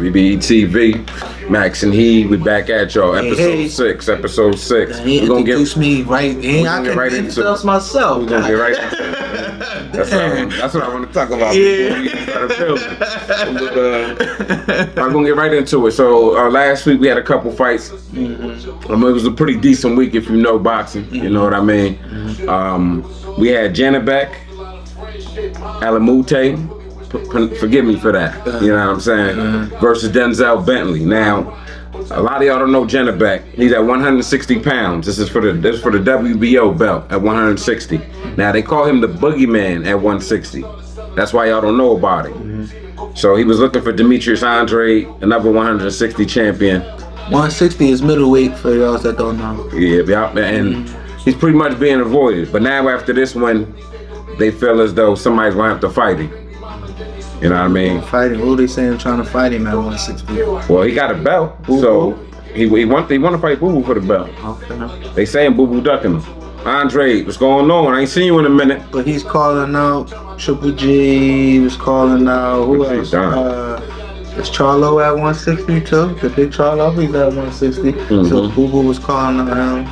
BBE TV, Max and he, we back at y'all. Episode 6. He introduced me right. I can introduce myself. We're gonna get right into it. That's what I want to talk about. Yeah. I'm gonna get right into it. So last week we had a couple fights. It was a pretty decent week if you know boxing. You know what I mean? We had Janibek Alimkhanuly. Forgive me for that. You know what I'm saying? Versus Denzel Bentley. Now, a lot of y'all don't know Janibek. He's at 160 pounds. This is for the WBO belt at 160. Now they call him the boogeyman at 160. That's why y'all don't know about him. So he was looking for Demetrius Andre, another 160 champion. 160 is middleweight for y'all that don't know. Yeah, and he's pretty much being avoided. But now after this one, they feel as though somebody's gonna have to fight him. You know what I mean? Fighting. Who they saying trying to fight him at 160? Well, he got a belt, so he want to fight Boo Boo for the belt. Okay. They saying Boo Boo ducking him. Andre, what's going on? I ain't seen you in a minute. But he's calling out Triple G. He was calling out who else? Is Charlo at 160 too? The big Charlo, he's at 160. So Boo Boo was calling out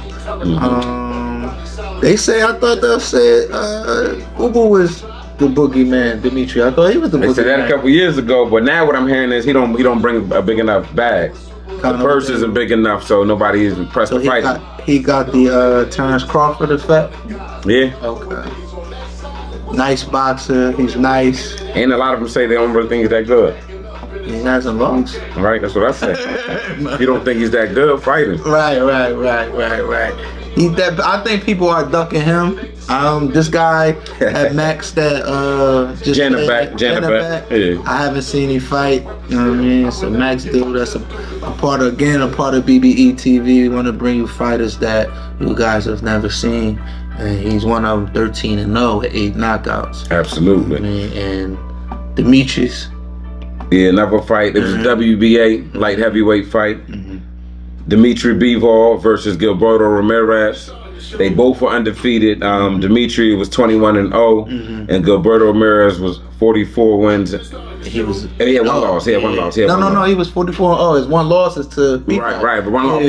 him. They say I thought they said Boo Boo was the boogeyman, Dmitry. I thought he was the boogeyman. They said that a couple years ago, but now what I'm hearing is he don't bring a big enough bag. The purse isn't big enough, so nobody is impressed to fight him. He got the Terrence Crawford effect. Yeah. Okay. Nice boxer. He's nice. And a lot of them say they don't really think he's that good. He hasn't lost. Right. That's what I say. You don't think he's that good? Fight him. Right. I think people are ducking him. This guy had Max that just Janibek. Yeah. I haven't seen him fight. You know what I mean? So Max dude, that's a part of BBE TV. We want to bring you fighters that you guys have never seen, and he's one of them, 13-0 with 8 knockouts. Absolutely. You know what I mean? And Demetrius. Yeah, another fight. It was a WBA light heavyweight fight. Dmitry Bivol versus Zurdo Ramirez. They both were undefeated. Dmitry was 21-0, and Zurdo Ramirez was 44 wins. He had one loss. He had one loss. No. He was 44-0. His one loss is to Bivol. Right. But one loss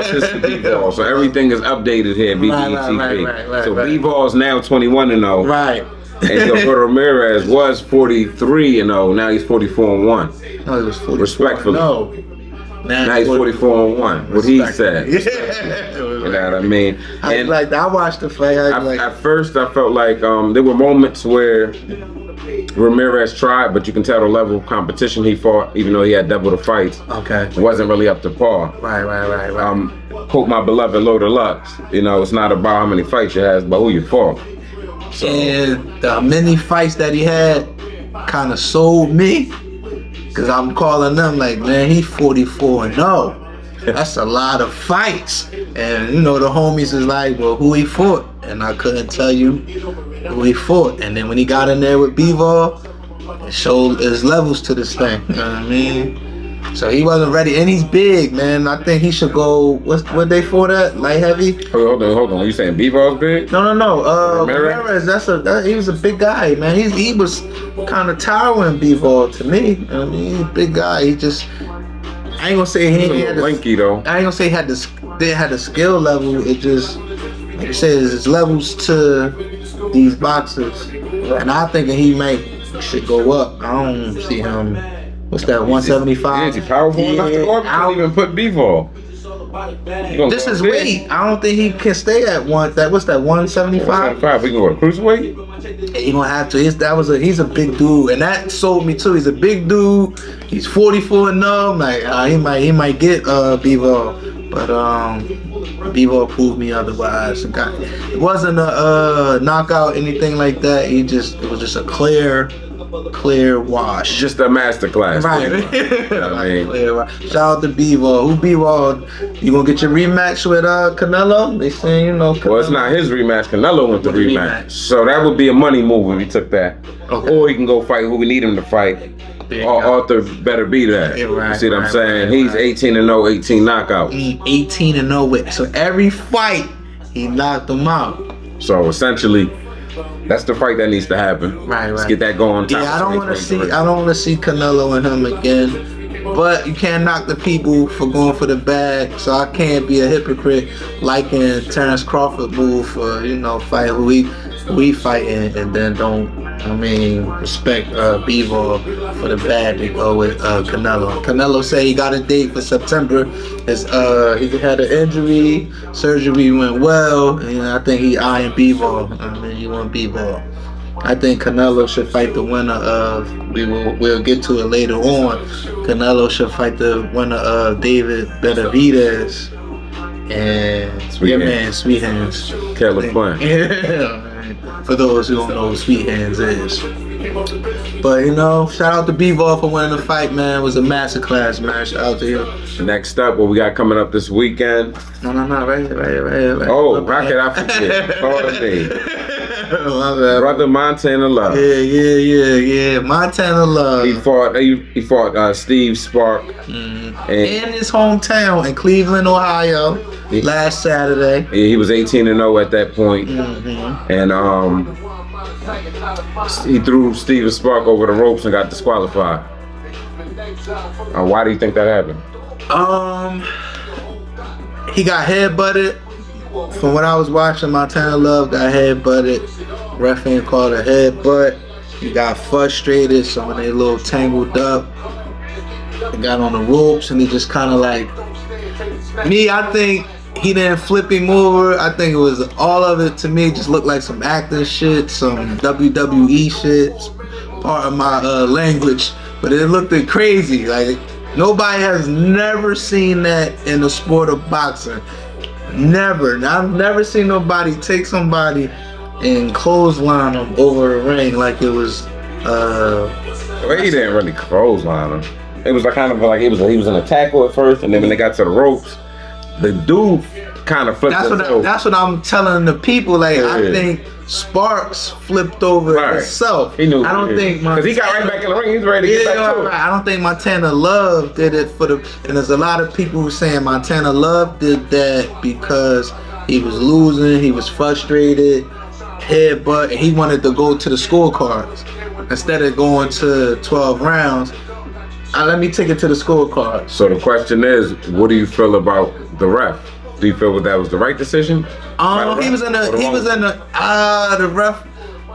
is to Bivol. So everything is updated here. BBE TV. So Bivol is now 21-0. Right. And Zurdo Ramirez was 43-0. Now he's 44-1. No, he was 44. Respectfully. No. Now he's 44-1. What he said. Yeah. You know what I mean? I watched the fight. At first, I felt like there were moments where Ramirez tried, but you can tell the level of competition he fought, even though he had double the fights. Okay. It wasn't really up to par. Right. Quote my beloved Loader Lux. You know, it's not about how many fights you have, but who you fought. So. And the many fights that he had kind of sold me. Cause I'm calling them like, man, he's 44-0. That's a lot of fights. And you know, the homies is like, well, who he fought? And I couldn't tell you who he fought. And then when he got in there with Bivol, it showed his levels to this thing. You know what I mean? So he wasn't ready, and he's big, man. I think he should go. What they fought at? Light heavy? Hold on. Are you saying Bivol's big? No. Ramirez. He was a big guy, man. He was kind of towering Bivol to me. I mean, he's a big guy. He just. I ain't gonna say he had lanky though. I ain't gonna say he had the skill level. It just, like you said, it's levels to these boxers, and I think he should go up. I don't see him. What's that, 175? Is he powerful enough to go up? I don't even put Bivol. This is weight. I don't think he can stay at what's that, 175? 175. We can go to cruiserweight? He gonna have to. He's a big dude, and that sold me too. He's a big dude. He's 44-0. Like he might get Bivol, but Bivol proved me otherwise. It wasn't a knockout, anything like that. It was just a clear wash. Just a masterclass. Right. You know what I mean? Shout out to Bivol. Who Bivol? You gonna get your rematch with Canelo? They saying, Canelo. Well, it's not his rematch. Canelo went to rematch. So that would be a money move if he took that. Okay. Or he can go fight who we need him to fight. Arthur better be that. Yeah, right, you see what I'm saying? He's 18-0, 18 knockouts. 18-0 with. So every fight, he knocked him out. So essentially, that's the fight that needs to happen. Right. Let's get that going. Yeah, I don't want to see Canelo and him again. But you can't knock the people for going for the bag, so I can't be a hypocrite liking Terrence Crawford move for, fight who we fighting and then don't, respect Bivol for the bag to go with Canelo. Canelo said he got a date for September. He had an injury, surgery went well, and I think he eyeing Bivol. He want Bivol. I think Canelo should fight the winner of, we'll get to it later on, Canelo should fight the winner of David Benavidez and Sweet Hands. Caleb Plant. Yeah, for those who don't know who Sweet Hands is. But shout out to Bivol for winning the fight, man. It was a masterclass, man. Shout out to you. Next up, what we got coming up this weekend? No, right. Oh, how could I forget? Pardon me. Brother Montana Love. Yeah. Montana Love. He fought Steve Spark in his hometown in Cleveland, Ohio, last Saturday. He was 18-0 at that point. And he threw Steve Spark over the ropes and got disqualified. Why do you think that happened? He got headbutted. From what I was watching, Montana Love got headbutted. Ref ain't called a headbutt. He got frustrated, so when they a little tangled up, he got on the ropes and he just kind of I think he didn't flip him over. I think it was all of it to me just looked like some acting shit, some WWE shit, part of my language, but it looked crazy. Like nobody has never seen that in the sport of boxing. Never. I've never seen nobody take somebody and clothesline them over a ring like it was. Well, he didn't really clothesline him. It was kind of like he was in a tackle at first, and then when they got to the ropes, the dude kind of flipped. That's what I'm telling the people. I think Sparks flipped over himself. He knew. I don't think because he got right back in the ring. He's ready to get back to it. I don't think Montana Love did it for and there's a lot of people who saying Montana Love did that because he was losing, he was frustrated, headbutt, and he wanted to go to the scorecards instead of going to 12 rounds. Let me take it to the scorecards. So the question is, what do you feel about the ref? Do you feel that was the right decision? He was in the ref.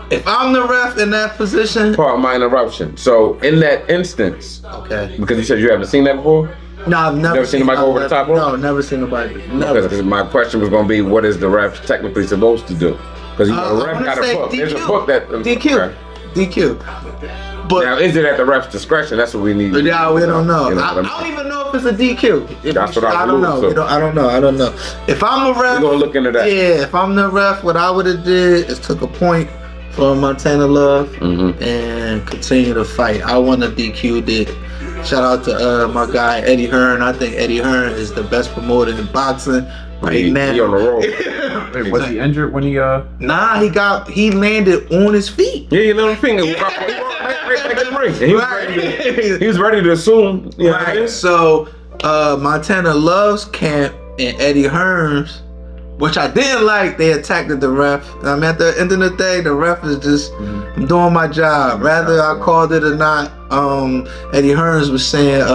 If I'm the ref in that position. Pardon my interruption. So in that instance, okay. Because you said you haven't seen that before. No, I've never seen nobody go over the top rope. No, never seen nobody. Never. Because my question was going to be, what is the ref technically supposed to do? Because the ref got a book. There's a book that DQ. But now, is it at the ref's discretion? That's what we need. Yeah, we don't know. I don't even know if it's a DQ. That's what I don't know. So. I don't know. If I'm a ref, we're gonna look into that. Yeah, if I'm the ref, what I would have did is took a point from Montana Love and continue to fight. I want to DQ it. Shout out to my guy Eddie Hearn. I think Eddie Hearn is the best promoter in boxing right now. He on the roll. Wait, was he injured when he Nah, he landed on his feet. Yeah, he landed on his finger. He was ready to assume. Right. So Montana Love's camp and Eddie Hearn's, which I didn't like, they attacked the ref. At the end of the day, the ref is just I'm doing my job. Rather I called it or not, Eddie Hearns was saying,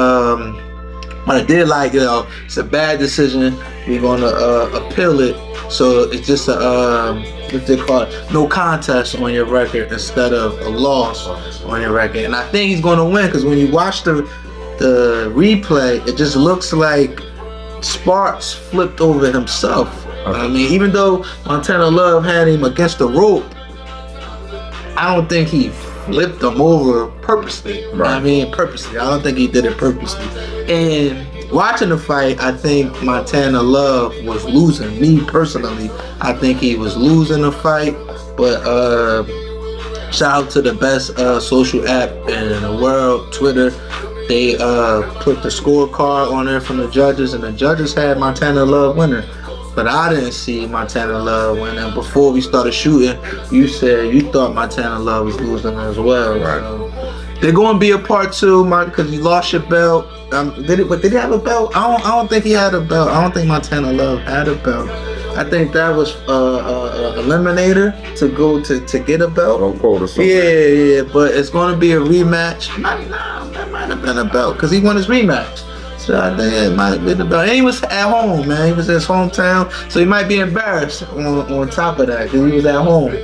what I did like, it's a bad decision. We're gonna appeal it. So it's just what they call it, no contest on your record instead of a loss on your record. And I think he's gonna win because when you watch the replay, it just looks like Sparks flipped over himself. Even though Montana Love had him against the rope, I don't think he flipped him over purposely. Right. Purposely. I don't think he did it purposely. And watching the fight, I think Montana Love was losing. Me personally, I think he was losing the fight. But shout out to the best social app in the world, Twitter. They put the scorecard on there from the judges, and the judges had Montana Love winning. But I didn't see Montana Love winning. Before we started shooting, you said you thought Montana Love was losing as well. Right. So they're going to be a part two, because you lost your belt. Did he have a belt? I don't think he had a belt. I don't think Montana Love had a belt. I think that was eliminator to go to get a belt. Don't quote us. Yeah, but it's going to be a rematch. That might have been a belt because he won his rematch. So I think it might have been a belt. And he was at home, man. He was in his hometown, so he might be embarrassed on top of that because he was at home.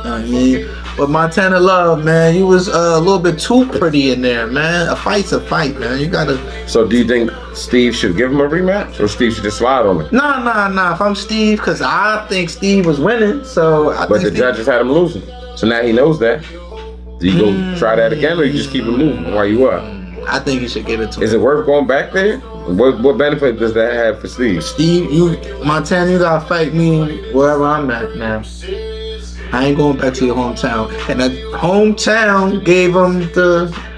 I mean, but Montana Love, man, you was a little bit too pretty in there, man. A fight's a fight, man. You gotta. So do you think Steve should give him a rematch, or Steve should just slide on him? Nah. If I'm Steve, because I think Steve was winning, so I But think the judges had him losing, so now he knows that. Do you go try that again, or you just keep it moving while you up? I think you should give it to him. Is it worth going back there? What benefit does that have for Steve? Steve, Montana, you gotta fight me wherever I'm at now. I ain't going back to your hometown. And that hometown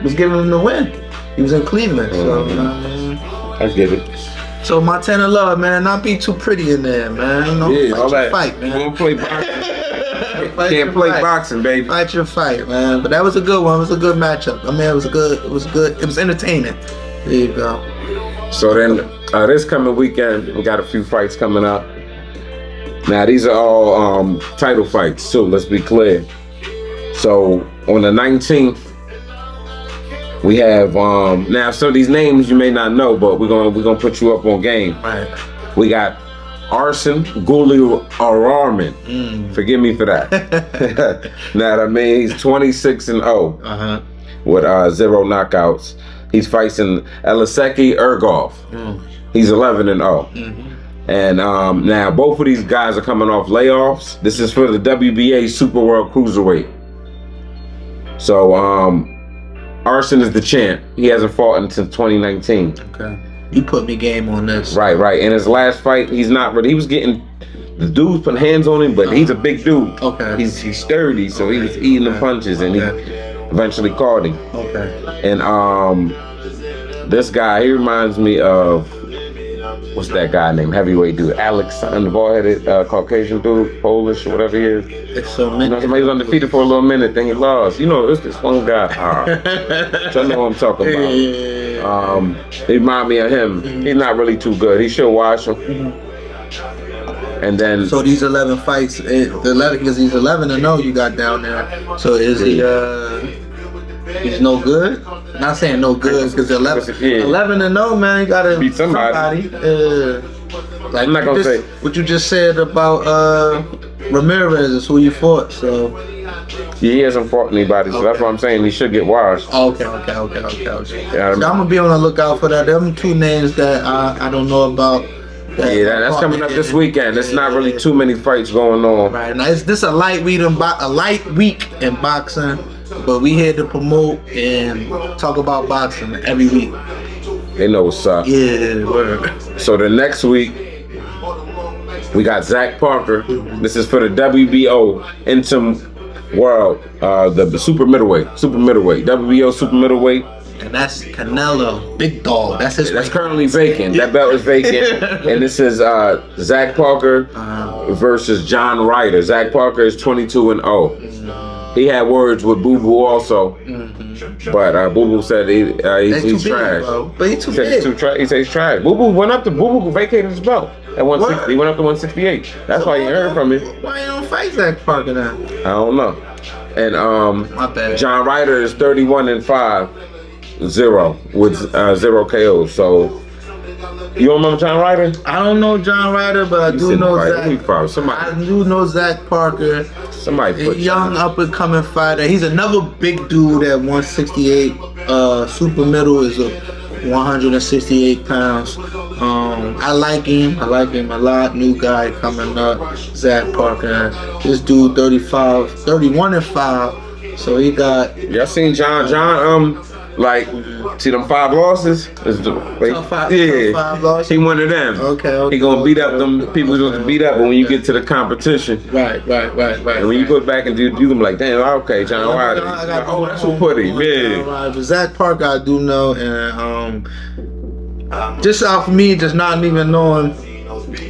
was giving him the win. He was in Cleveland, so I get it. So Montana Love, man, not be too pretty in there, man. You know, Yeah, all fight your that. fight, man. You won't play boxing. Fight Can't your play fight. boxing, baby. Fight your fight, man. But that was a good one. It was a good matchup. I mean, it was entertaining. There you go. So then, this coming weekend, we got a few fights coming up. Now, these are all title fights, too, let's be clear. So, on the 19th, we have, now, some of these names you may not know, but we're gonna put you up on game. Right. We got Arsen Gulliarman. Forgive me for that. Now, I mean, he's 26-0 with 0 knockouts. He's fighting Eliseki Ergov. He's 11-0. And now both of these guys are coming off layoffs. This is for the WBA Super World Cruiserweight. So Arsen is the champ. He hasn't fought since 2019. Okay. You put me game on this. Right. In his last fight, he's not really. He was getting the dudes putting hands on him, but he's a big dude. Okay. He's sturdy, so he was eating the punches, and he eventually caught him. Okay. And this guy, he reminds me of what's that guy named heavyweight dude? Alex, the bald-headed Caucasian dude, Polish or whatever he is. It's so many. You know, somebody was undefeated for a little minute, then he lost. You know, it's this one guy. So I know what I'm talking about. He remind me of him. He's not really too good. He should watch him. And then. So these 11 fights, the 11 because he's 11-0 you got down there. So is he? He's no good. Not saying no good because 11-0, man. You gotta beat somebody. Like I'm not gonna say what you just said about Ramirez is who you fought. So he hasn't fought anybody, so that's what I'm saying. He should get washed. Okay. Yeah, So I'm gonna be on the lookout for that. Them two names that I don't know about. That's coming up this weekend. There's not really too many fights going on. Right now, this a light week in boxing, but we here to promote and talk about boxing every week. They know what's up. Yeah, word. So the next week, we got Zach Parker. This is for the WBO Intim World, the super middleweight, WBO super middleweight. And that's Canelo, big dog. That's his. That's currently vacant. That belt is vacant. And this is Zach Parker versus John Ryder. Zach Parker is 22-0. He had words with Boo Boo also, but Boo Boo said he's trash. But he's too big. He said he's trash. Boo Boo vacated his belt at 160. He went up to 168. That's why you heard from him. Why you don't fight Zach Parker then? I don't know. And My bad. John Ryder is 31-5-0 with 0 KOs. So you don't remember John Ryder? I don't know John Ryder, but I do know Zach. I do know Zach Parker. Somebody put a young up and coming fighter. He's another big dude at 168. Super middle is 168 pounds. I like him a lot. New guy coming up, Zach Parker. This dude 31-5. So he got. Y'all seen John? Like, see them 5 losses? Five losses? He one of them. Okay. He gonna beat up them people who's gonna beat up, but when you get to the competition. Right. And when you go back and you gonna be like, damn, okay, John Ryder. Oh, that's who put him. Yeah. But Zach Parker I do know, and just out for me, just not even knowing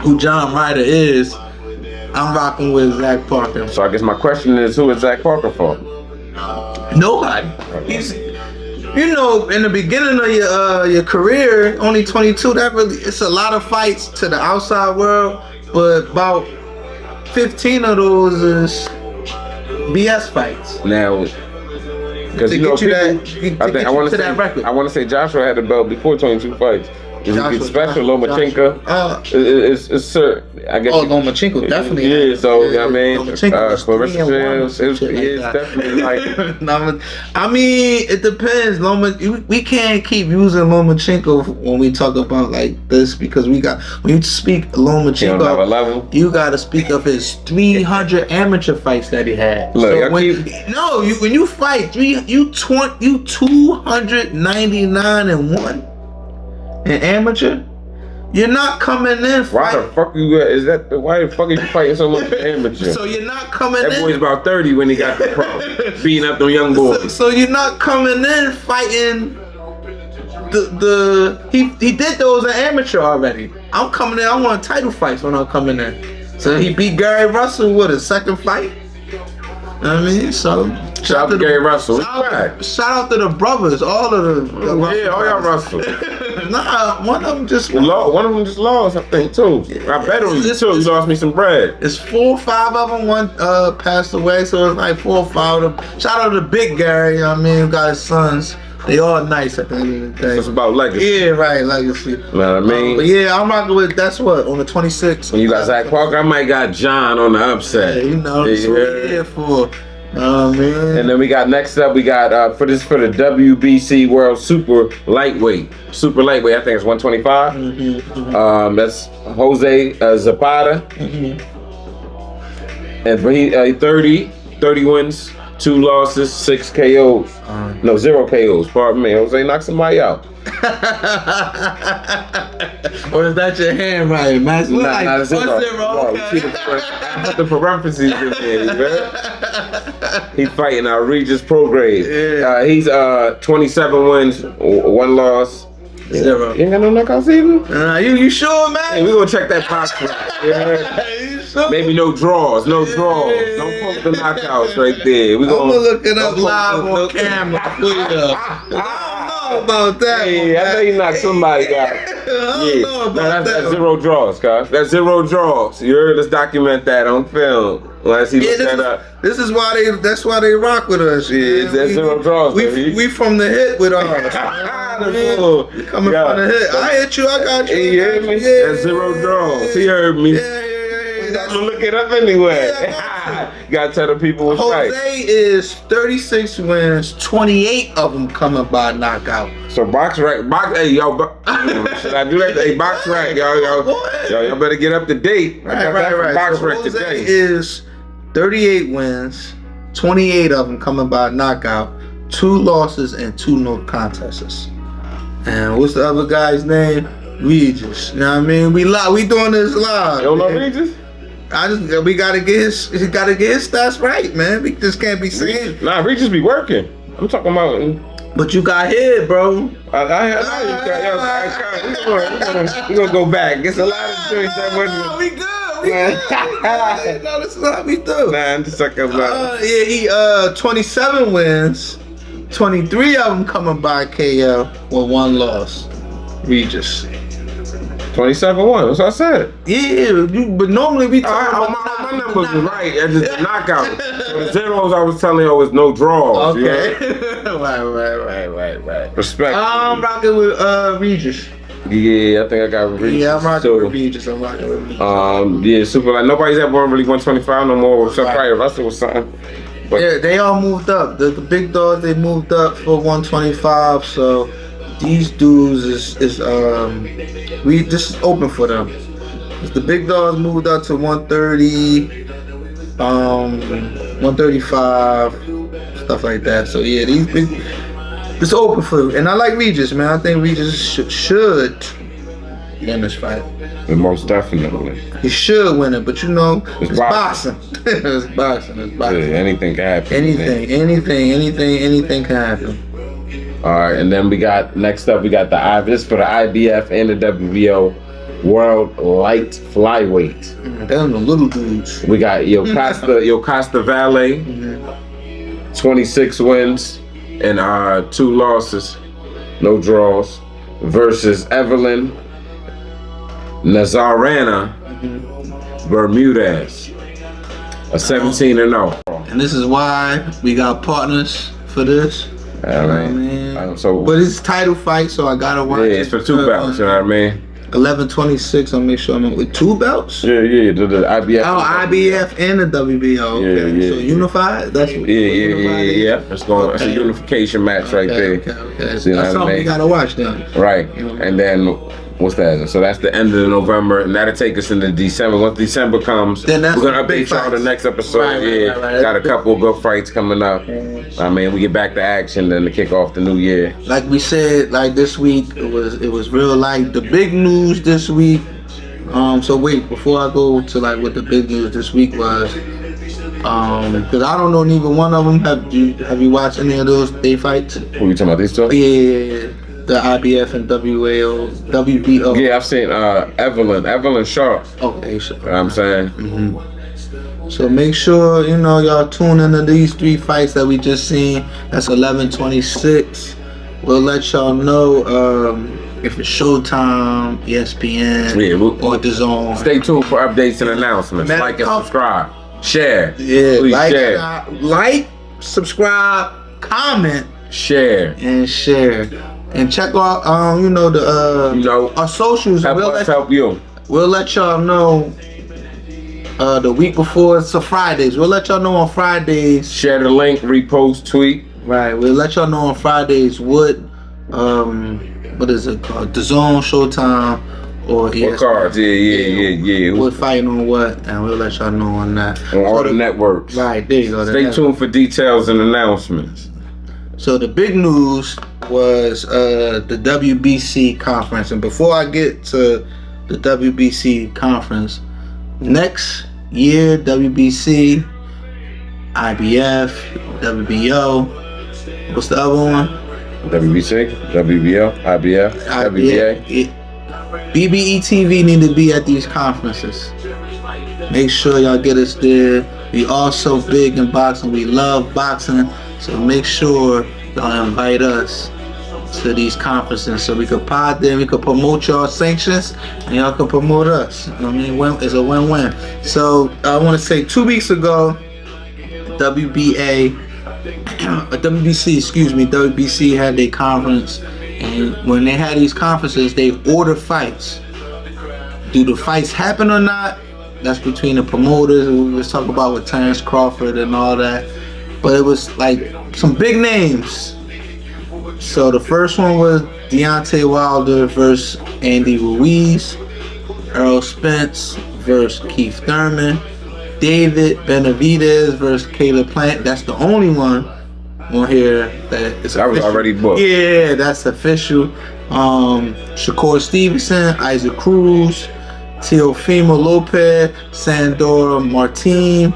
who John Ryder is, I'm rocking with Zach Parker. So I guess my question is, who is Zach Parker for? Nobody. He's, in the beginning of your career, only 22. It's a lot of fights to the outside world, but about 15 of those is BS fights. Now, Because To you know, get you people, that- to I get think I you want to to that record. I want to say Joshua had the belt before 22 fights. If you get special, Joshua. Lomachenko, it's sir. I guess. Oh, Lomachenko definitely. Yeah, so you know what I mean, Lomachenko was Clarissa 3-1 or Shields, some shit like it's that. definitely like. No, I mean, it depends. We can't keep using Lomachenko when we talk about like this because when you speak He on another Lomachenko, level. you got to speak of his 300 amateur fights that he had. Look, So y'all when you fight 299-1 in amateur, you're not coming in. Why the fuck you? Why the fuck are you fighting so much amateur? So you're not coming That in. boy's about 30 when he got the pro, beating up them young boys. So you're not coming in fighting he did those in amateur already. I'm coming in. I want title fights when I'm coming in. So he beat Gary Russell with his second fight. You know what I mean? So Shout out to Gary Russell. Shout out to the brothers, all of the Yeah, all y'all Russell. Nah, one of them just One of them just lost, I think, too. I bet on you, too. You lost me some bread. It's 4 or 5 of them. One passed away, so it's like 4 or 5 of them. Shout out to Big Gary, you know what I mean? Who got his sons. They all nice at the end of the day. It's about legacy. Yeah, right, legacy. You know what I mean? But yeah, I'm rocking with, that's what, on the 26th. When you got Zach Parker, I might got John on the upset. Yeah, you know, that's what we're here for. Man. And then we got next up, we got for the WBC World Super Lightweight. Super Lightweight, I think it's 125. That's Jose Zapata. And for he 30 wins, 2 losses, 6 KOs. No, 0 KOs. Pardon me. Jose knocked somebody out. Or is that your handwriting, man? It's like, Nah, what's 0? No, Okay. see I put the parentheses in there, man. He's fighting Regis Prograde. Yeah. He's 27 wins, 1 loss. 0. You ain't got no knockouts either? You sure, man? Hey, we gonna check that box right. Yeah. You sure? Maybe no draws. Don't pump the knockouts right there. We I'm gonna look it up don't live pump on camera for you. I don't know about that. Hey, I know you knocked somebody out. I don't know about that's that. 0 draws, guys. That's 0 draws. You heard? Let's document that on film. Let's see that up. This is why that's why they rock with us. Yeah, man. that's 0 draws. We from the hit with ours. We coming from the hit. I hit you. I got you. Hey, you heard me? Yeah, That's 0 draws. He heard me. Yeah. I'm gonna look it up anyway. You gotta tell the people what's right. Jose is 36 wins, 28 of them coming by knockout. So box right, hey yo, should I do that? Hey, box right, y'all better get up to date. Right. Box So right Jose today. is 38 wins, 28 of them coming by knockout, 2 losses and 2 no contests. And what's the other guy's name? Regis. You know what I mean? We doing this live. You don't know man. Regis? We gotta get his stats right, man. We just can't be saying. Nah, Regis be working. I'm talking about. But you got hit, bro. We gonna go back. It's a lot of joints that wasn't. We good. No, this is how we do. Nah, I'm just talking about. Yeah, he 27 wins, 23 of them coming by KO with 1 loss. Regis. 27-1. That's what I said. Yeah, but normally we talk about My numbers were right. That's just a knockout. So the zeros I was telling you was no draws. Okay. You know? Right. Respect. I'm rocking with Regis. Yeah, I think I got Regis. Yeah, I'm rocking too. with Regis. Yeah, super. Like nobody's ever won really 125 no more. Except Right. probably Russell or something. But Yeah, they all moved up. The big dogs, they moved up for 125. So these dudes is this is open for them. The big dogs moved up to 130, 135, stuff like that. So yeah, these big, it's open for, and I like Regis, man. I think Regis should win this fight. most definitely. He should win it, but you know, It's it's boxing. It's boxing. Yeah, anything can happen. Anything can happen. All right, and then next up we got this for the IBF and the WBO World Light Flyweight. Them the little dudes. We got Yocasta Valle, 26 wins and 2 losses, no draws, versus Evelyn Nazarena Bermudez, a 17-0. And this is why we got partners for this. I so but it's title fight, so I gotta watch it. Yeah, it's for 2 belts, you know what I mean? 11:26. I'll make sure I'm with 2 belts. Yeah, the IBF. Oh, IBF and the WBO. Okay. Yeah. So unified. That's what Yeah. It's going. It's a unification match right there. Okay. So, you know that's what I something mean? we gotta watch then. Right, and then what's that? So that's the end of November, and that'll take us into December. Once December comes, Then that's we're gonna the big update y'all fights. the next episode. Right. Got a couple of good fights coming up. I mean, we get back to action then to kick off the new year. Like we said, like this week it was real light. The big news this week. So wait, before I go to like what the big news this week was, because I don't know neither one of them. Have you watched any of those day fights? Who you talking about? These two? Yeah. The IBF and WBO. Yeah, I've seen Evelyn Sharp. Okay, sure. You know what I'm saying? So make sure y'all tune into these 3 fights that we just seen. That's 11:26. We'll let y'all know if it's Showtime, ESPN, or DAZN. Stay tuned for updates and announcements. Like and subscribe, share. Yeah, please share. Like, subscribe, comment, share, and share. And check out our socials. Help you. We'll let y'all know the week before. It's Fridays. We'll let y'all know on Fridays. Share the link, repost, tweet. Right. We'll let y'all know on Fridays what is it called? DAZN, Showtime, or ESPN. What cards? Yeah. We're fighting on what, and we'll let y'all know on that. On all the networks. Right, there you go. Stay tuned for details and announcements. So the big news was the WBC conference, and before I get to the WBC conference, next year WBC, IBF, WBO, what's the other one? WBC, WBO, IBF, WBA. BBE TV need to be at these conferences. Make sure y'all get us there. We also big in boxing. We love boxing. So make sure y'all invite us to these conferences so we could pod there, we could promote y'all sanctions, and y'all can promote us. I mean, it's a win-win. So I want to say 2 weeks ago, WBC had their conference, and when they had these conferences, they order fights. Do the fights happen or not? That's between the promoters. We was talking about with Terrence Crawford and all that. But it was like some big names. So the first one was Deontay Wilder versus Andy Ruiz, Errol Spence versus Keith Thurman, David Benavidez versus Caleb Plant. That's the only one on here that is official. That was already booked. Yeah, that's official. Shakur Stevenson, Isaac Cruz, Teofimo Lopez, Sandor Martin,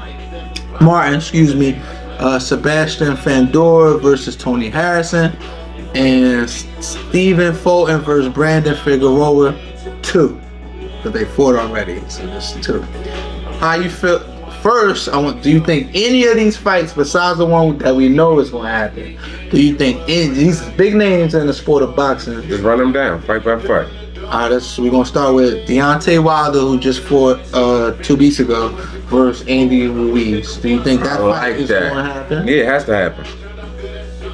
Sebastian Fandor versus Tony Harrison, and Stephen Fulton versus Brandon Figueroa 2. But they fought already, so it's 2. How you feel? First, do you think any of these fights, besides the one that we know is going to happen, do you think these big names in the sport of boxing? Just run them down, fight by fight. Alright, we're gonna start with Deontay Wilder, who just fought 2 weeks ago, versus Andy Ruiz. Do you think that fight is gonna happen? Yeah, it has to happen.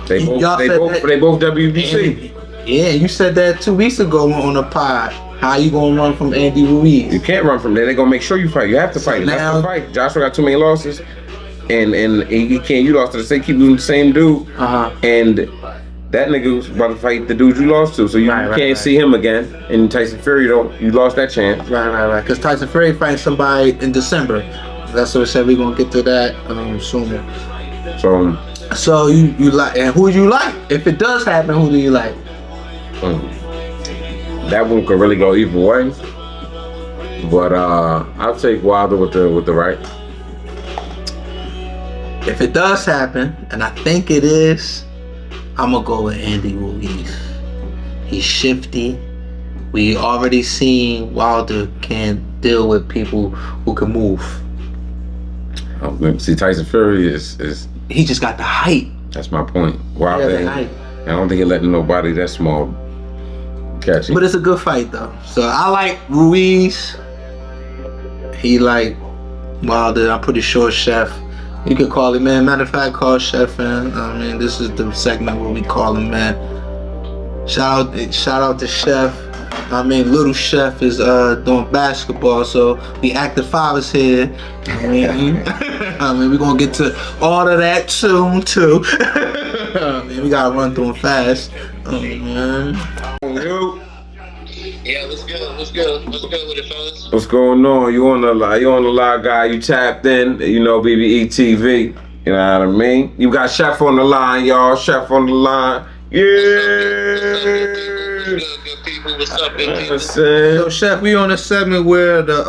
They both WBC. Yeah, you said that 2 weeks ago on the pod. How you gonna run from Andy Ruiz? You can't run from there. They're gonna make sure you fight. You have to fight. You have to fight. Joshua got too many losses, and he can't. You lost to the same. Keep losing the same dude. And that nigga was about to fight the dude you lost to, so you can't see him again. And Tyson Fury, you lost that chance. Right. Because Tyson Fury fights somebody in December. That's what I said. We're gonna get to that soon. So you like, and who do you like? If it does happen, who do you like? That one could really go either way. But I'll take Wilder with the right. If it does happen, and I think it is, I'm gonna go with Andy Ruiz. He's shifty. We already seen Wilder can deal with people who can move. See, Tyson Fury is he just got the height. That's my point. Wilder, I don't think he's letting nobody that small catch him. But it's a good fight though. So I like Ruiz. He like Wilder. I'm pretty sure Chef You could call him, man. Matter of fact, call Chef, man. I mean, this is the segment where we call him, man. Shout out to Chef. I mean, little Chef is doing basketball, so the active five is here. I mean, we're gonna get to all of that soon too. I mean, we gotta run through them fast. Man. Yeah, what's good? What's good? What's good with it, fellas? What's going on? You on the live, guy? You tapped in? You know BBE TV. You know what I mean? You got Chef on the line, y'all. Chef on the line. Yeah. Good people. What's up, good people? So, Chef, we on a segment where the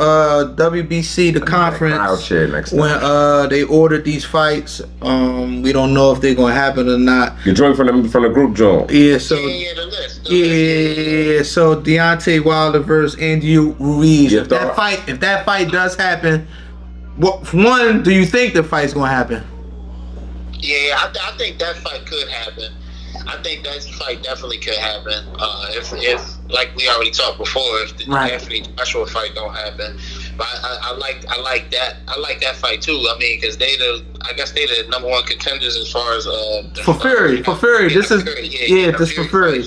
WBC, the conference, when they ordered these fights, we don't know if they're gonna happen or not. You joined from the group joint. Yeah. So the list. So Deontay Wilder versus Andy Ruiz. Yeah, If that fight does happen, do you think the fight's gonna happen? Yeah, I think that fight could happen. I think that fight definitely could happen. If like we already talked before, if the Anthony Joshua fight don't happen, but I like that. I like that fight too. I mean, because I guess they the number one contenders as far as for Fury. This is for Fury.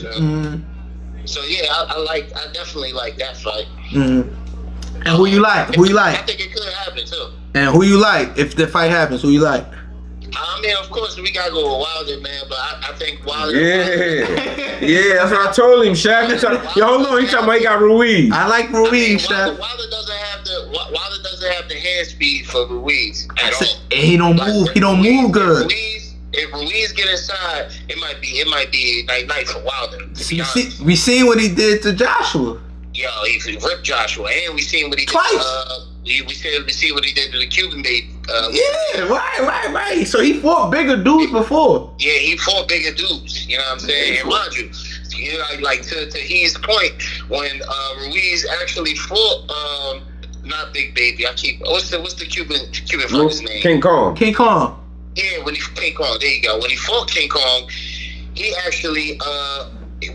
So yeah, I definitely like that fight. And who you like? I think it could happen too. And who you like if the fight happens? Who you like? I mean, of course, we gotta go with Wilder, man. But I think Wilder. Yeah, that's what I told him, Chef. Yo, hold on, he talking about he got Ruiz. I like Ruiz, Chef. Wilder doesn't have the hand speed for Ruiz at all. And he don't move. He don't move good. If Ruiz get inside, it might be night for Wilder. We seen what he did to Joshua. Yo, he ripped Joshua, and we seen what he did. Twice. We see what he did to the Cuban mate. Right. So he fought bigger dudes before. Yeah, he fought bigger dudes. You know what I'm saying? And mind you, like to his point, when Ruiz actually fought, not Big Baby. What's the Cuban fighter's name? King Kong. Yeah, King Kong. There you go. When he fought King Kong, he actually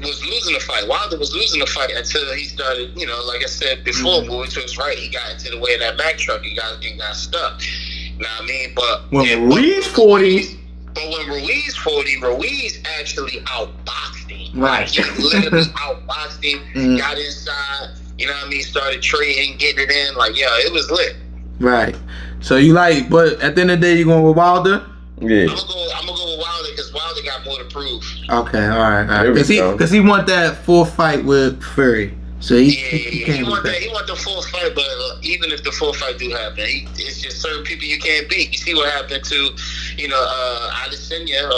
was losing the fight. Wilder was losing the fight until he started, like I said before, which was right. He got into the way of that Mack truck. He got stuck. You know what I mean? But when Ruiz 40. But when Ruiz 40, Ruiz actually outboxed him. Right. He literally outboxed him, got inside, you know what I mean, started trading, getting it in. Like, yeah, it was lit. Right. So you but at the end of the day, you going with Wilder? Yeah. I'm gonna go with Wilder because Wilder got more to prove. Okay, all right. Because he want that full fight with Fury. So he want the full fight, but even if the full fight do happen, it's just certain people you can't beat. You see what happened to, Adesanya,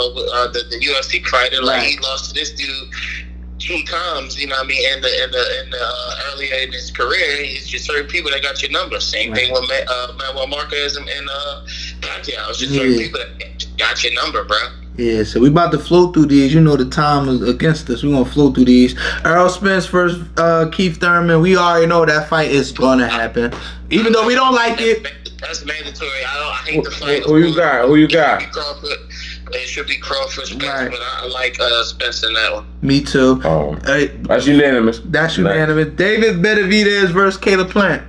the UFC fighter. Like he lost to this dude 2 times. You know what I mean? And the earlier in his career, it's just certain people that got your number. Same thing with Manuel Marquez and Pacquiao. It's just certain people that got your number, bro. Yeah, so we about to flow through these. You know the time is against us. We're going to flow through these. Errol Spence versus Keith Thurman. We already know that fight is going to happen. Even though we don't like it. That's mandatory. I hate the fight. Who you got? It should be Crawford, Spence, but I like Spence in that one. Me too. Oh, that's unanimous. David Benavidez versus Caleb Plant.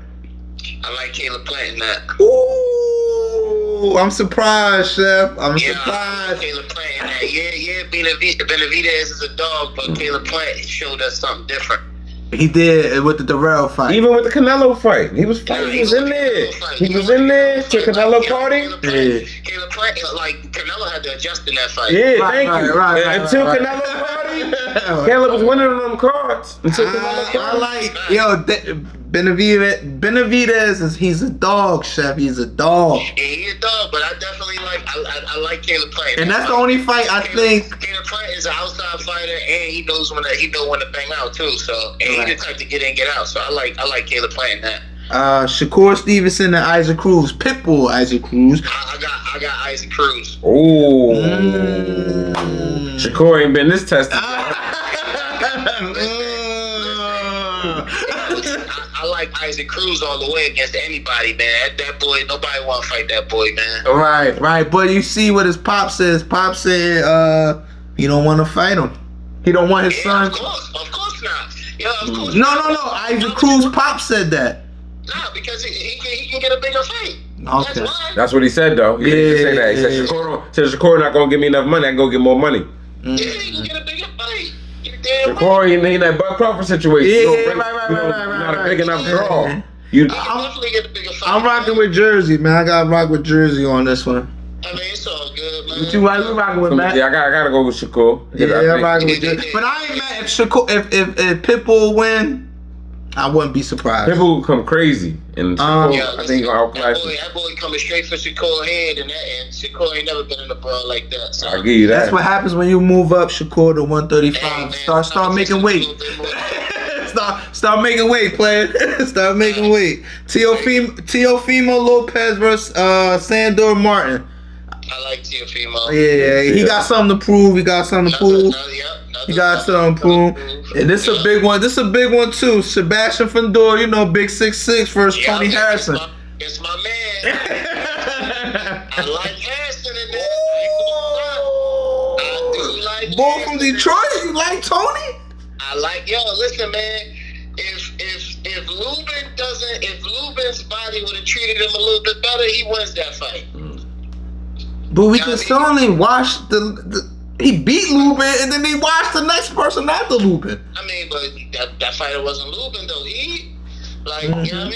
I like Caleb Plant in that. Ooh, I'm surprised, Chef. I'm surprised. Caleb Plant in that. Yeah. Benavidez is a dog, but Caleb Plant showed us something different. He did with the Darrell fight. Even with the Canelo fight, he was in there. He was in there to Canelo party. Caleb Plant, like Canelo had to adjust in that fight. Yeah, thank you. Until Canelo party, Caleb was winning on them cards. Until Canelo party. Benavidez he's a dog, Chef. He's a dog. Yeah, he's a dog, but I definitely like Caleb Plant. And that's the only fight I think. Caleb Plant is an outside fighter, and he knows when to bang out too. So, and he's the type to get in, get out. So I like Caleb Plant in that. Shakur Stevenson and Isaac Cruz. Pitbull Isaac Cruz. I got Isaac Cruz. Oh. Shakur ain't been this tested. I like Isaac Cruz all the way against anybody, man. That boy, nobody want to fight that boy, man. Right. But you see what his pop says. Pop said he don't want to fight him. He don't want his son. Of course not. Yeah, of course. No. Isaac Cruz pop said that. Nah, because he can get a bigger fight. Okay. why. That's what he said though. He didn't say that. He said Shakur not gonna give me enough money. I can go get more money. Yeah, you can get a bigger fight. You damn right. Shakur, he in that Bud Crawford situation. Yeah, You don't bring- right, you don't- right. Not a big enough draw. Yeah. You. You can definitely get a bigger fight. I'm rocking with Jersey, man. I gotta rock with Jersey on this one. I mean, it's all good, man. What you rocking with, Matt? Yeah, I gotta go with Shakur. Yeah, I I'm think- rocking with Jersey. But I ain't mad if Shakur, if Pitbull win, I wouldn't be surprised. People will come crazy, and Shakur, Yeah, I think he'll outclass him. that boy coming straight for Shakur head, and Shakur ain't never been in a brawl like that. So. I give you that. That's what happens when you move up Shakur to 135. Hey, man, Start making weight. Start making weight, player. Start making weight. Teofimo Lopez versus Sandor Martin. I like Teofimo. Yeah, he got something to prove. He got something to prove. He got something to prove. And this is a big one. This is a big one too. Sebastian Fundora, you know, big 6'6" versus Tony Harrison. It's my man. I like Harrison in there. I do like Boy Harrison from in there. Detroit, you like Tony? I like listen, man. If Lubin's body would have treated him a little bit better, he wins that fight. But we can still only watch the he beat Lubin and then he watched the next person after Lubin. I mean, but that fighter wasn't Lubin though. You know what I mean? Like,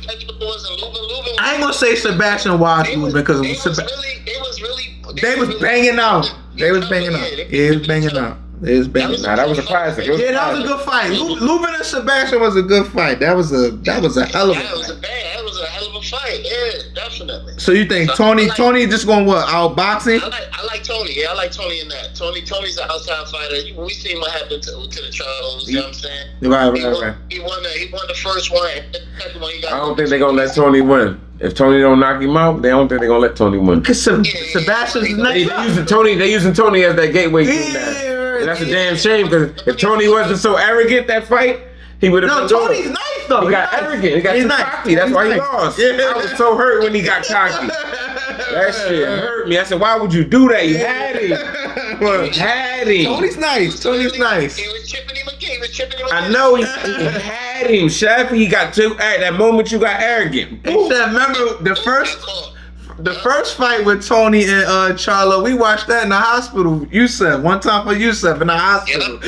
that wasn't Lubin. I ain't gonna say Sebastian watched Lubin because they was banging out. They was banging out. Yeah, he was banging out. It was banging. Nah, that was a classic. Yeah, that was a good fight. Lubin and Sebastian was a good fight. That was a hell of a fight. That was a hell of a fight. Yeah, definitely. So you think Tony just gonna what, outboxing? I like Tony. Yeah, I like Tony in that. Tony's an outside fighter. We seen what happened to the Charles. You know what I'm saying? Right. He won the first one. The second one he got. I don't think they're gonna let Tony win. If Tony don't knock him out, they don't think they're gonna let Tony win. Because Sebastian's next. They using Tony as that gateway team now. And that's a damn shame because if Tony wasn't so arrogant that fight, he would have been Tony's doing. nice though. He got arrogant. He got too cocky. That's why he lost. Yeah. I was so hurt when he got cocky. That shit hurt me. I said, why would you do that? You had him. You had him. Tony's nice. He was chipping him again. I know he had him, Chef. He got too. At that moment, you got arrogant. Hey, Chef, remember the first fight with Tony and Charlo? We watched that in the hospital. Yusef, one time for Yusef in the hospital.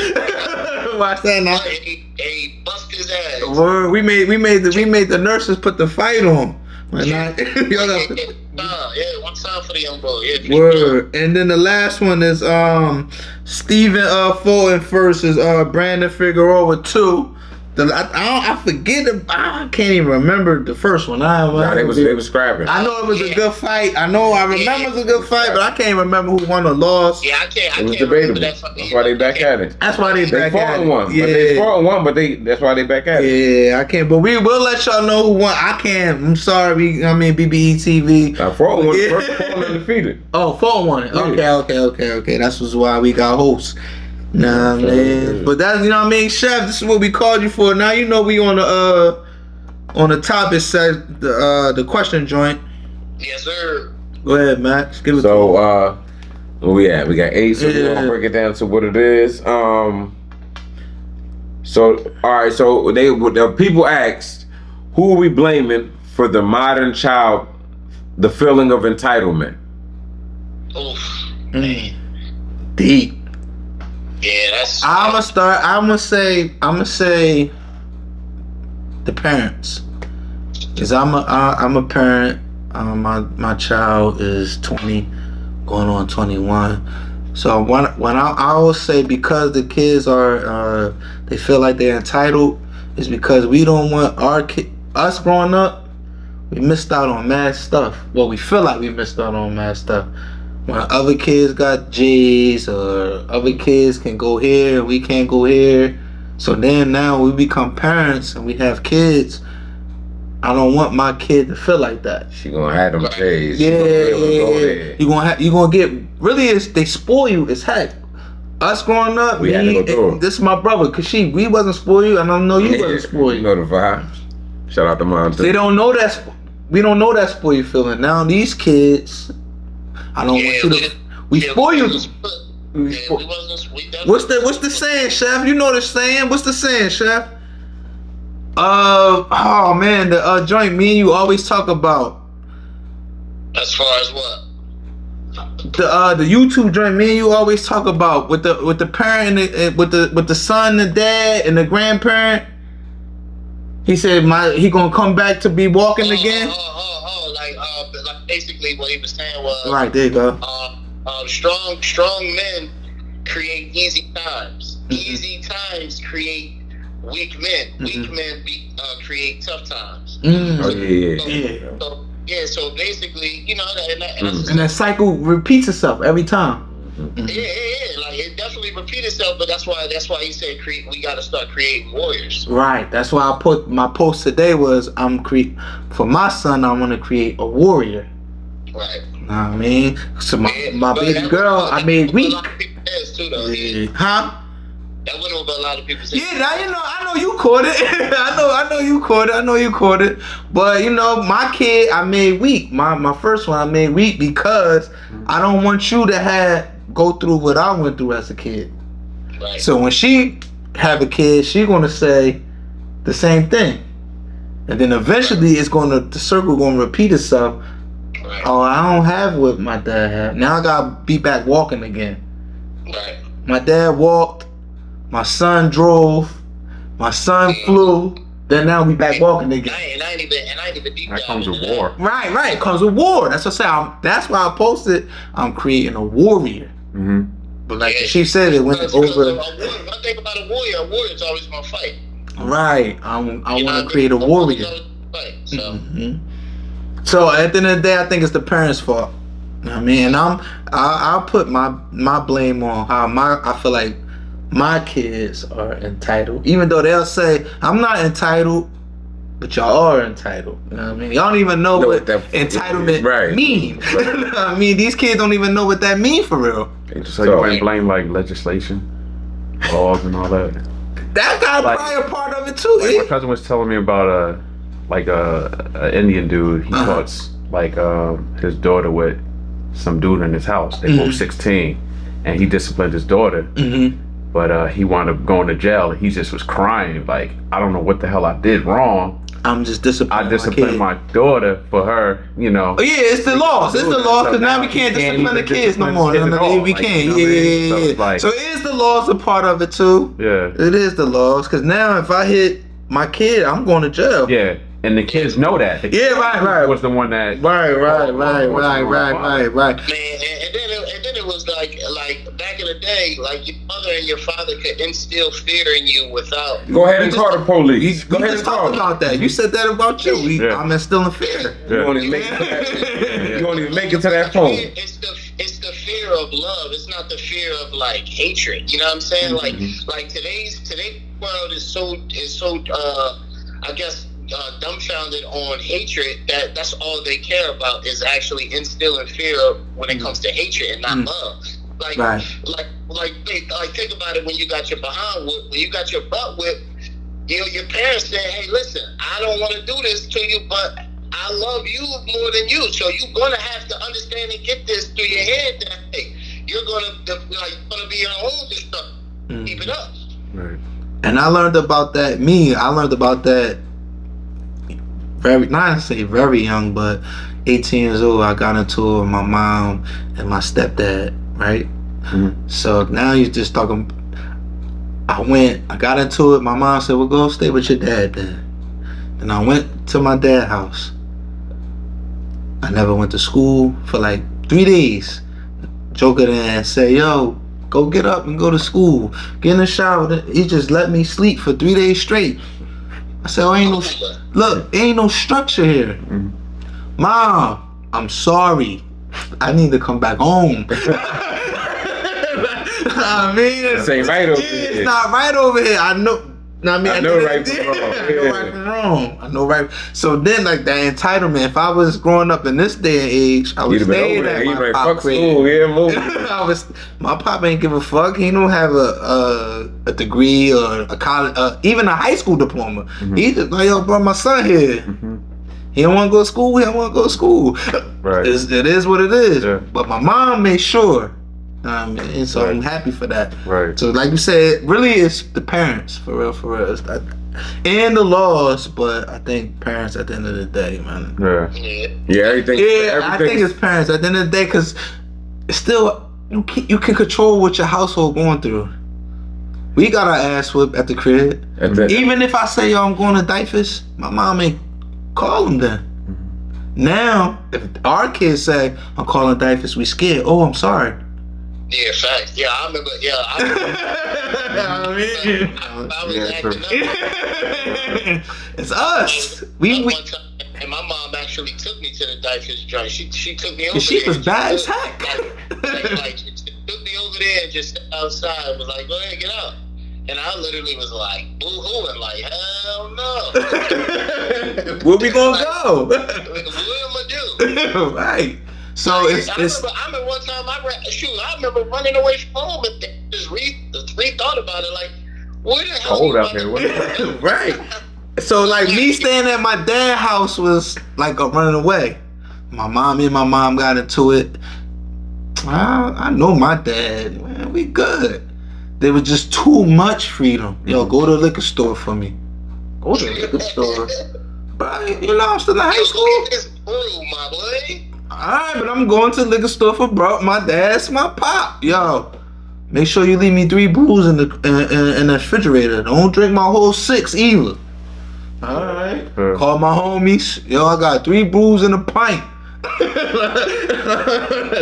Watched that in the hospital. He bust his ass. Word, we made the nurses put the fight on. Yeah, one time for the young boy. Yeah, word. And then the last one is Stephen Fulton versus Brandon Figueroa 2. I forget. I can't even remember the first one. They was scrapping. I know it was a good fight. I remember it was a good fight, but I can't remember who won or lost. Yeah, I can't. It was debatable. That's why they back at it. That's why they back at it. One. Yeah. But they fought in one, but that's why they back at it. Yeah, I can't. But we will let y'all know who won. I can't. I'm sorry. BBE TV. I fought one. First fought undefeated. Oh, fought one. Okay. That's why we got hosts. Nah, man. But that's, you know what I mean, Chef. This is what we called you for. Now you know we on the topic set, the question joint. Yes, sir. Go ahead, Max. Give it. So where we at? We got 8. So we're gonna break it down to what it is. So all right. So the people asked, who are we blaming for the modern child, the feeling of entitlement? Oof. Deep. Yeah, that's. I'm gonna say the parents, cause I'm a parent. My child is 20, going on 21. So when I always say, because the kids are they feel like they're entitled, is because we don't want us growing up. We missed out on mad stuff. Well, we feel like we missed out on mad stuff. When other kids got G's or other kids can go here, we can't go here. So then now we become parents and we have kids. I don't want my kid to feel like that. She gonna have them days. Yeah. You gonna get really. They spoil you as heck. Us growing up, we had to go through. This is my brother, cause we wasn't spoiled, and I know you wasn't spoiled. You know the vibes. Shout out to mom too. They don't know that. We don't know that spoil feeling. Now these kids. I don't want you to. We spoil you. What's the saying, Chef? You know the saying. What's the saying, Chef? Oh man, the joint me and you always talk about. As far as what? The YouTube joint, me and you always talk about with the parent and with the son, the dad, and the grandparent. He said he gonna come back to be walking again. Like basically what he was saying was right there you go. Strong men create easy times. Easy times create weak men. Weak men create tough times. Oh yeah. So basically, you know, and that cycle repeats itself every time. Yeah. Like it definitely repeats itself, but that's why he said we got to start creating warriors. Right. That's why I put my post today was for my son. I want to create a warrior. Right. Know what I mean? So my baby girl, I made weak. Huh? That went over a lot of people's heads. Yeah, I know you caught it. I know you caught it. But you know, my kid, I made weak. My first one, I made weak because I don't want you to go through what I went through as a kid. Right. So when she have a kid, she gonna say the same thing, and then eventually the circle gonna repeat itself. Right. Oh, I don't have what my dad had. Now I gotta be back walking again. Right. My dad walked. My son drove. My son flew. Then now we back walking again. And I ain't even deep That down comes with into war. Right. It comes with war. That's what I say. That's why I posted. I'm creating a warrior. Mm-hmm. But like she said, it went over. One thing about a warrior's always gonna fight. Right. I want to create a warrior. So. So at the end of the day, I think it's the parents' fault. You know what I mean? And I'll put my blame on how I feel like my kids are entitled. Even though they'll say, I'm not entitled, but y'all are entitled. You know what I mean? Y'all don't even know what entitlement mean. Right. You know what I mean? These kids don't even know what that mean for real. So you might blame like legislation, laws and all that. That got probably a part of it too. Like my cousin was telling me about a Indian dude. He caught his daughter with some dude in his house. They both 16, and he disciplined his daughter. But he wound up going to jail. He just was crying like, I don't know what the hell I did wrong. I'm just disciplining. I disciplined my daughter for her, you know. Oh yeah, it's the laws. It's the laws because now we can't discipline the kids no more. We can't. Yeah. So is the laws a part of it too? Yeah. It is the laws because now if I hit my kid, I'm going to jail. Yeah. And the kids know that. Right. Was the one that. Right. Man, and then it was like back in the day, like your mother and your father could instill fear in you without. Go ahead and call the police. Go ahead and talk about that. You said that about you. I'm instilling fear. You won't even make it to that phone. It's the fear of love. It's not the fear of like hatred. You know what I'm saying? Like today's world is so I guess. Dumbfounded on hatred. That's all they care about is actually instilling fear when it comes to hatred and not love. Like think about it when you got your behind whipped, when you got your butt whipped. Your parents said, "Hey, listen, I don't want to do this to you, but I love you more than you. So you're gonna have to understand and get this through your head that hey, you're gonna be your own destructor. Keep it up." Right. And I learned about that. I learned about that. Not to say very young, but 18 years old, I got into it with my mom and my stepdad, right? So now you're just talking. I got into it. My mom said, "Well, go stay with your dad then." And I went to my dad's house. I never went to school for like 3 days. Joker there and say, "Yo, go get up and go to school. Get in the shower." He just let me sleep for 3 days straight. I said, ain't no structure here. Mom, I'm sorry. I need to come back home. I mean, this ain't right over here. It's not right over here. I know. I know right from wrong. I know right from wrong. I know right. So then, like that entitlement. If I was growing up in this day and age, I would stay at my pop crib. My pop ain't give a fuck. He don't have a degree or a college, even a high school diploma. He just like, yo, bro, my son here. He don't want to go to school. He don't want to go to school. Right. It is what it is. Yeah. But my mom made sure. And so I'm happy for that. Right. So like you said, really it's the parents for real. and the laws, but I think parents at the end of the day, man. Yeah. Yeah, everything. Yeah, I everything- think it's parents at the end of the day, because still you can control what your household going through. We got our ass whipped at the crib. Even if I say, yo, I'm going to Dyfus, my mom ain't call them then. Now, if our kids say, I'm calling Dyfus, we scared. Oh, I'm sorry. Yeah, facts. Yeah, I remember. Yeah, I was acting up. It's us. We One time, and my mom actually took me to the Dyfus joint. She took me over she there. was bad as heck. Like, she took me over there and just outside and was like, go ahead, get out. And I literally was like, boo-hooing, like, hell no. Where we gonna go? What am I do? Right. So I it's remember one time I remember running away from home and just rethought about it, like, where the hell Cold you out here. running? right. So like me staying at my dad's house was like a running away. Me and my mom got into it. I know my dad, man, we good. There was just too much freedom. Yo, go to the liquor store for me. Go to the liquor store. But you know, I'm still in high school. Look at this brew, my boy. Alright, but I'm going to the liquor store for my dad's my pop. Yo, make sure you leave me 3 brews in the refrigerator. Don't drink my whole 6 either. Alright. Call my homies. Yo, I got 3 brews and a pint.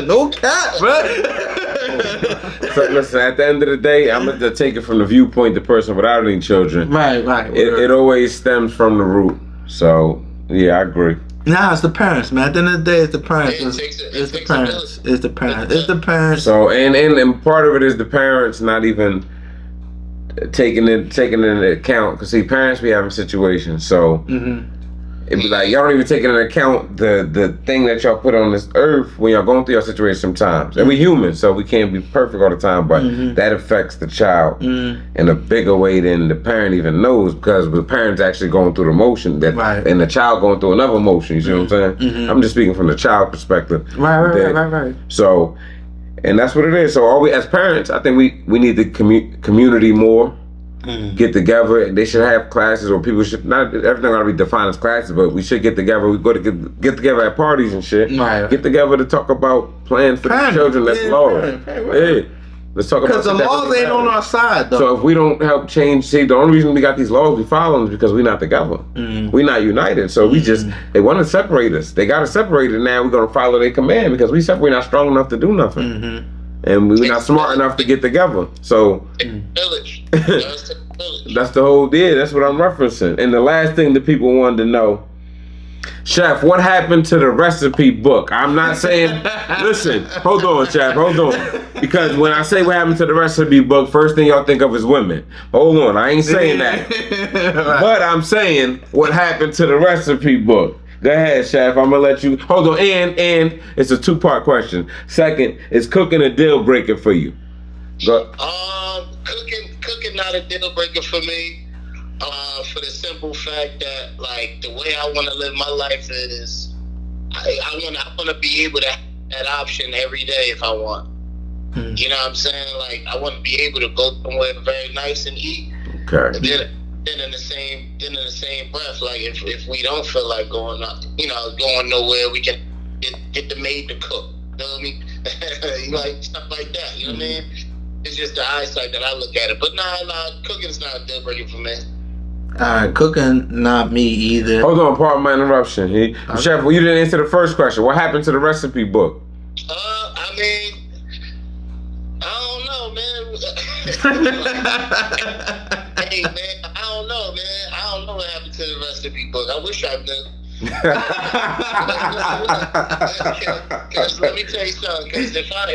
No cap, bro. So listen, at the end of the day, I'm gonna take it from the viewpoint the person without any children. Right. It always stems from the root. So yeah, I agree. Nah, it's the parents, man. At the end of the day, it's the parents. It It's takes the a parents. village. It's the parents. It's the parents. So and part of it is the parents not even taking into account, because see, parents be having situations. So it'd be like y'all don't even take into account the thing that y'all put on this earth when y'all going through your situation sometimes. And we humans, so we can't be perfect all the time, but that affects the child in a bigger way than the parent even knows, because the parent's actually going through the motion that, and the child going through another emotion. You see what I'm saying? I'm just speaking from the child perspective. Right. So, and that's what it is. So, as parents, I think we need the community more. Get together. They should have classes, or people should not. Everything ought to be defined as classes, but we should get together. We go to get together at parties and shit. Right. Get together to talk about plans for the children that's lost. Yeah. Let's talk about, because the laws ain't on our side, though. So if we don't help change, see, the only reason we got these laws, we follow them, is because we're not together. We're not united. So we just, they want to separate us. They got to separate it now. We're going to follow their command, because we're not strong enough to do nothing. And we're not smart enough to get together. So Village. that's the whole deal. That's what I'm referencing. And the last thing that people wanted to know, Chef, what happened to the recipe book? I'm not saying, listen, hold on, Chef, hold on. Because when I say what happened to the recipe book, first thing y'all think of is women. Hold on, I ain't saying that. But I'm saying what happened to the recipe book. Go ahead, Chef. I'm gonna let you. Hold on, and it's a 2-part question. Second, is cooking a deal breaker for you? Go. Cooking not a deal breaker for me. For the simple fact that, like, the way I want to live my life is, I want to be able to have that option every day if I want. You know what I'm saying? Like, I want to be able to go somewhere very nice and eat. Okay. Then in the same breath, like, if we don't feel like going nowhere, we can get the maid to cook. You know what I mean? Like, stuff like that. You know what I mean? It's just the eyesight that I look at it. But nah, cooking's not a deal breaker for me. Alright, cooking, not me either. Hold on, pardon my interruption. Chef, well, you didn't answer the first question. What happened to the recipe book? I mean, I don't know, man. Hey, man, I don't know, man. I don't know what happened to the recipe book. I wish I knew. Because let me tell you something. Because if I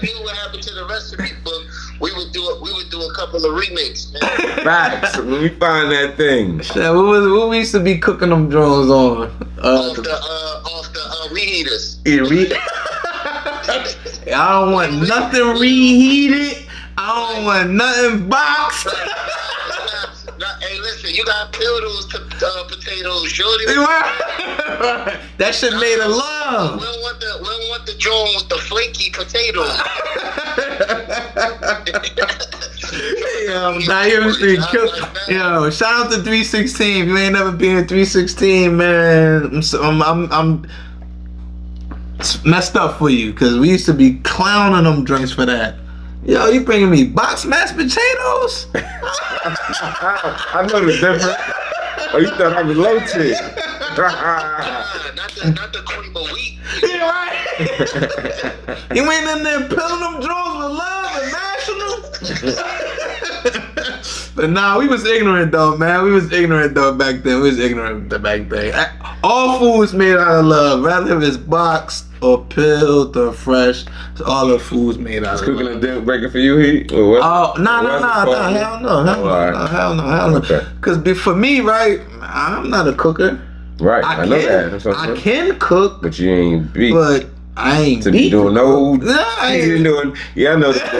knew what happened to the recipe book, we would do a couple of remakes, man. Facts. Let me find that thing. Shit, what we used to be cooking them drones on? Off the reheaters. I don't want nothing reheated. I don't want nothing boxed. Hey, listen, you gotta peel those potatoes, shorty. That shit made of love. We don't want the drone with the flaky potatoes. Now you see Yo, shout out to 316. If you ain't never been to 316, man, I'm messed up for you, because we used to be clowning them drinks for that. Yo, you bringing me box mashed potatoes? I know the difference. Oh, you thought I was low tier. Not the cream of wheat. Yeah, right. You ain't in there peeling them drawers with love and mashing them. But nah, we was ignorant though, man. We was ignorant though back then. We was ignorant back then. All food is made out of love, rather if it's boxed or peeled or fresh. All the food's made out of Cooking love. a deal breaker for you, Heat? Oh, No, hell no. Okay. Cause for me, right, I'm not a cooker. Right, I know that. That's what I'm saying. I can cook, But you ain't beat. but I ain't To be beat. doing no. Nah, I You ain't. ain't doing. Yeah, I know that.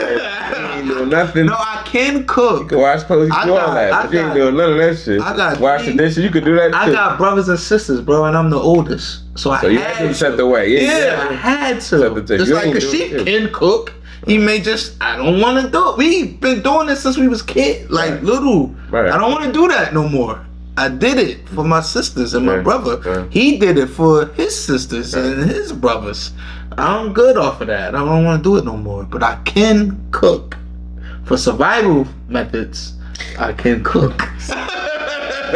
You ain't doing nothing. No, I can cook. You can wash clothes, you I can do all got- that. I But you ain't got- doing none of that shit. I got Wash the three- dishes, you could do that I too. got brothers and sisters, bro, and I'm the oldest. So So you had to set the way. Yeah, I had Set to. the table. Just You like, ain't cause do she it. can cook. He may just, I don't want to do it. We been doing this since we was kid, like Right. little. Right. I don't want to do that no more. I did it for my sisters and my Okay. brother. Okay. He did it for his sisters and his brothers. I'm good off of that. I don't want to do it no more. But I can cook. For survival methods, I can cook.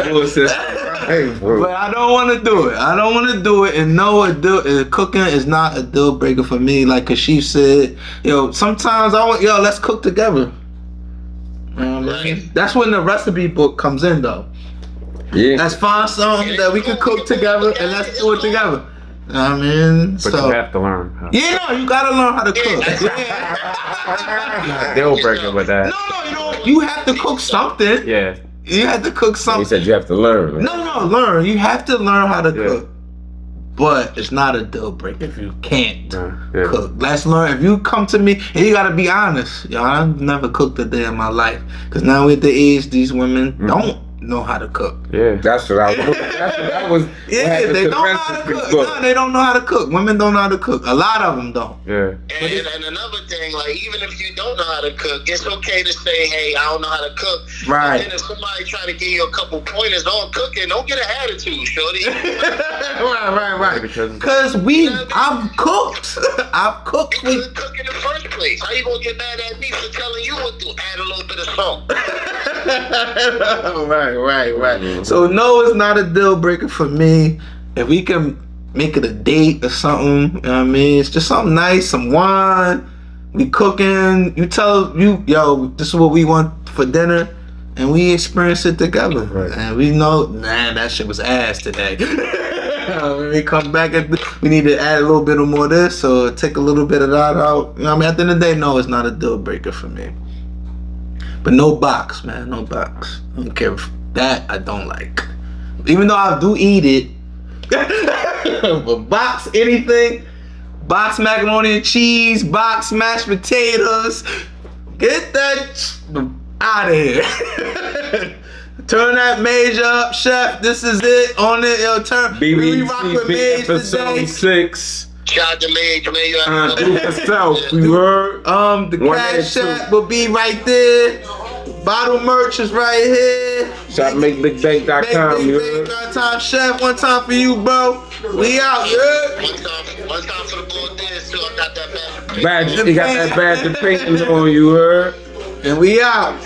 Bullshit. Hey, bro. But I don't want to do it. I don't want to do it. And no, cooking is not a deal breaker for me. Like Kashif said, sometimes I want, let's cook together. You know what I mean? That's when the recipe book comes in, though. Yeah. Let's find something that we can cook together and let's do it together. You know what I mean? But you have to learn. Yeah, no, you gotta learn how to cook. Not deal breaker with that. No, you don't. You have to cook something. Yeah. You have to cook He something. said you have to learn. No, learn. You have to learn how to Yeah. cook. But it's not a deal breaker if you can't Yeah. cook. Let's learn. If you come to me, and you gotta be honest. I've never cooked a day in my life. Because now at the age, these women don't know how to cook. Yeah. That's what I was. Yeah, they don't know how to cook. No, they don't know how to cook. Women don't know how to cook. A lot of them don't. Yeah. And another thing, like even if you don't know how to cook, it's okay to say, "Hey, I don't know how to cook." Right. And then if somebody trying to give you a couple pointers on cooking, don't get an attitude, shorty. Right. Because Because I've cooked. I've cooked You with. couldn't cook in the first place. How you gonna get mad at me for telling you what to add a little bit of salt? Right. So no, it's not a deal breaker for me. If we can make it a date or something, you know what I mean? It's just something nice, some wine. We cooking. You tell this is what we want for dinner, and we experience it together. Right. And we know, that shit was ass today. When we come back, we need to add a little bit of more of this, or take a little bit of that out. You know what I mean? At the end of the day, no, it's not a deal breaker for me. But no box, man. No box. I don't care if that I don't like. Even though I do eat it. But box anything. Box macaroni and cheese. Box mashed potatoes. Get that out of here. Turn that Mage up, chef. This is it. On it. Turn. We rock with BBE Mage today. episode 6. Shout out to Mage, man. You have Do yourself. You heard? The CashApp will be right there. Bottle merch is right here. Shop makebigbank.com. You heard? Time chef, one time for you, bro. We out, yeah. one time for the bull dance too. I got that bad. Badge, you got that badge of paintings on. You heard? And we out.